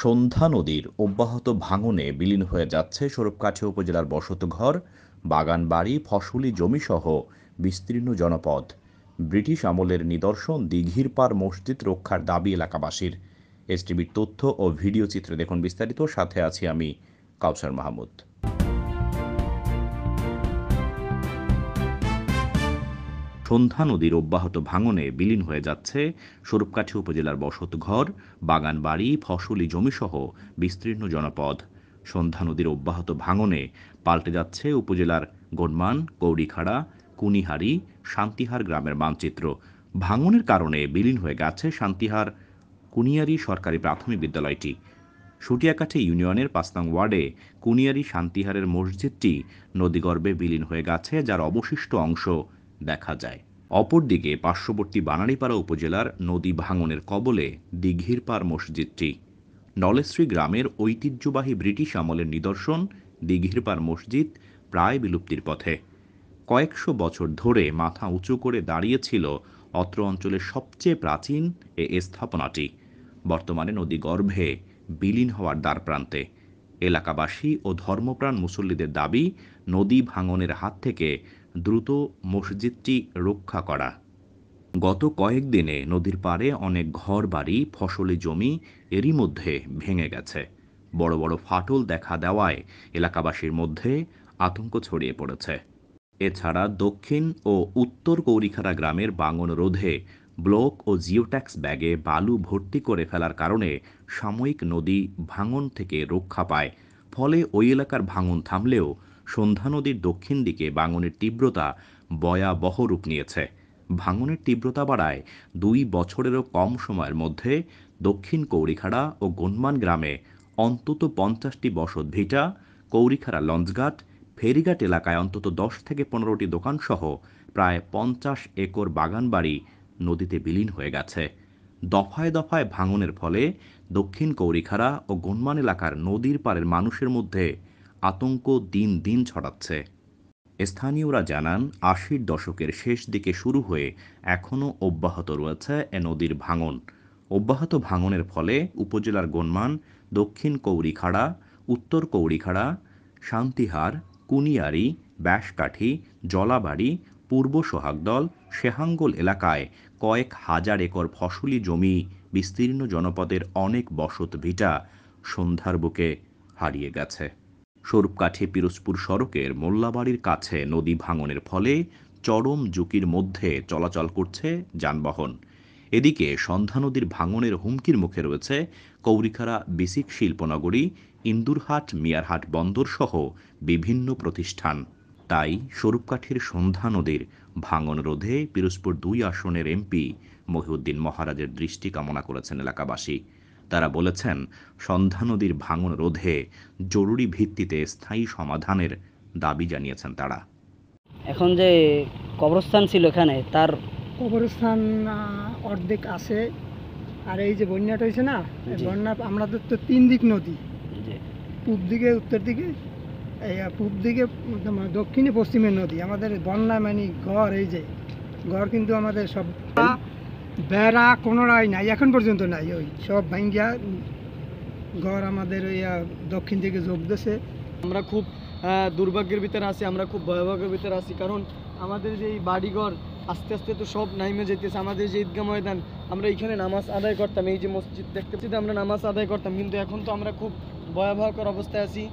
সন্ধ্যা নদীর অব্যাহত ভাঙনে বিলীন হয়ে যাচ্ছে স্বরূপকাঠি উপজেলার বসতঘর, বাগানবাড়ি, ফসলি জমিসহ বিস্তীর্ণ জনপদ। ব্রিটিশ আমলের নিদর্শন দিঘির পাড় মসজিদ রক্ষার দাবি এলাকাবাসীর। এসটিভির তথ্য ও ভিডিও চিত্রে দেখুন বিস্তারিত। সাথে আছি আমি কাউসার মাহমুদ। সন্ধ্যা নদীর অব্যাহত ভাঙনে বিলীন হয়ে যাচ্ছে স্বরূপকাঠি উপজেলার বসতঘর, বাগানবাড়ি, ফসলি জমিসহ বিস্তীর্ণ জনপদ। সন্ধ্যা নদীর অব্যাহত ভাঙনে পাল্টে যাচ্ছে উপজেলার গনমান, কৌড়িখাড়া, কুনিহারি, শান্তিহার গ্রামের মানচিত্র। ভাঙনের কারণে বিলীন হয়ে গেছে শান্তিহার কুনিয়ারি সরকারি প্রাথমিক বিদ্যালয়টি। সুটিয়াকাঠি ইউনিয়নের ৫ নং ওয়ার্ডে কুনিয়ারি শান্তিহারের মসজিদটি নদীগর্ভে বিলীন হয়ে গেছে, যার অবশিষ্ট অংশ দেখা যায়। অপরদিকে পার্শ্ববর্তী বানারীপাড়া উপজেলার নদী ভাঙনের কবলে দিঘির পাড় মসজিদটি। নলেশ্রী গ্রামের ঐতিহ্যবাহী ব্রিটিশ আমলের নিদর্শন দিঘির পাড় মসজিদ প্রায় বিলুপ্তির পথে। কয়েকশো বছর ধরে মাথা উঁচু করে দাঁড়িয়েছিল অত্র অঞ্চলের সবচেয়ে প্রাচীন এ স্থাপনাটি। বর্তমানে নদী গর্ভে বিলীন হওয়ার দ্বারপ্রান্তে। এলাকাবাসী ও ধর্মপ্রাণ মুসল্লিদের দাবি, নদী ভাঙনের হাত থেকে দ্রুত মসজিদটি রক্ষা করা। গত কয়েকদিনে নদীর পাড়ে অনেক ঘর বাড়ি, ফসলি জমি এরই মধ্যে ভেঙে গেছে। বড় বড় ফাটল দেখা দেওয়ায় এলাকাবাসীর মধ্যে আতঙ্ক ছড়িয়ে পড়েছে। এছাড়া দক্ষিণ ও উত্তর কৌরিখাড়া গ্রামের ভাঙন রোধে ব্লক ও জিওট্যাক্স ব্যাগে বালু ভর্তি করে ফেলার কারণে সাময়িক নদী ভাঙন থেকে রক্ষা পায়। ফলে ওই এলাকার ভাঙন থামলেও সন্ধ্যা নদীর দক্ষিণ দিকে ভাঙনের তীব্রতা ভয়াবহ রূপ নিয়েছে। ভাঙনের তীব্রতা বাড়ায় ২ বছরেরও কম সময়ের মধ্যে দক্ষিণ কৌরিখাড়া ও গনমান গ্রামে অন্তত ৫০টি বসত ভিটা, কৌরিখাড়া লঞ্চঘাট, ফেরিঘাট এলাকায় অন্তত ১০ থেকে ১৫টি দোকানসহ প্রায় ৫০ একর বাগানবাড়ি নদীতে বিলীন হয়ে গেছে। দফায় দফায় ভাঙনের ফলে দক্ষিণ কৌরিখাড়া ও গনমান এলাকার নদীর পাড়ের মানুষের মধ্যে আতঙ্ক দিন দিন ছড়াচ্ছে। স্থানীয়রা জানান, ৮০-র দশকের শেষ দিকে শুরু হয়ে এখনও অব্যাহত রয়েছে এ নদীর ভাঙন। অব্যাহত ভাঙনের ফলে উপজেলার গনমান, দক্ষিণ কৌরিখাড়া, উত্তর কৌরিখাড়া, শান্তিহার, কুনিয়ারি, ব্যাসকাঠি, জলাবাড়ি, পূর্ব সোহাগদল, শেহাঙ্গল এলাকায় কয়েক হাজার একর ফসলি জমি, বিস্তীর্ণ জনপদের অনেক বসত ভিটা সন্ধ্যার বুকে হারিয়ে গেছে। স্বরূপকাঠি পিরোজপুর সড়কের মোল্লাবাড়ির কাছে নদী ভাঙনের ফলে চরম ঝুঁকির মধ্যে চলাচল করছে যানবাহন। এদিকে সন্ধ্যা নদীর ভাঙনের হুমকির মুখে রয়েছে কৌরিখাড়া বিসিক শিল্পনগরী, ইন্দুরহাট, মিয়ারহাট বন্দর সহ বিভিন্ন প্রতিষ্ঠান। তাই স্বরূপকাঠির সন্ধ্যা নদীর ভাঙন রোধে পিরোজপুর ২ আসনের এমপি মহিউদ্দিন মহারাজের দৃষ্টি কামনা করেছেন এলাকাবাসী। তারা বলেছেন, সন্ধ্যা নদীর ভাঙন রোধে জরুরি ভিত্তিতে স্থায়ী সমাধানের দাবি জানিয়েছেন তারা। এখন যে কবরস্থান ছিল এখানে, তার কবরস্থান অর্ধেক আছে। আর এই যে বন্যাটা হয়েছে না, বন্যা আমাদের তো ৩ দিক নদী, পূব দিকে, উত্তর দিকে, এই পূব দিকে, দক্ষিণে পশ্চিমে নদী। আমাদের বন্যা মানে ঘর, এই যে ঘর কিন্তু আমাদের সব বেড়া কোনোটাই নাই, এখন পর্যন্ত নাই। ওই সব ভাঙ্গিয়া ঘর আমাদের ওই দক্ষিণ দিকে যোগ দিয়েছে। আমরা খুব দুর্ভাগ্যের ভিতরে আছি, আমরা খুব ভয়াবহের ভিতরে আছি। কারণ আমাদের যে এই বাড়িঘর আস্তে আস্তে তো সব নাইমে যেতেছে। আমাদের যে ঈদগাহ ময়দান, আমরা এইখানে নামাজ আদায় করতাম, এই যে মসজিদ দেখতে আমরা নামাজ আদায় করতাম, কিন্তু এখন তো আমরা খুব ভয়াবহকর অবস্থায় আছি।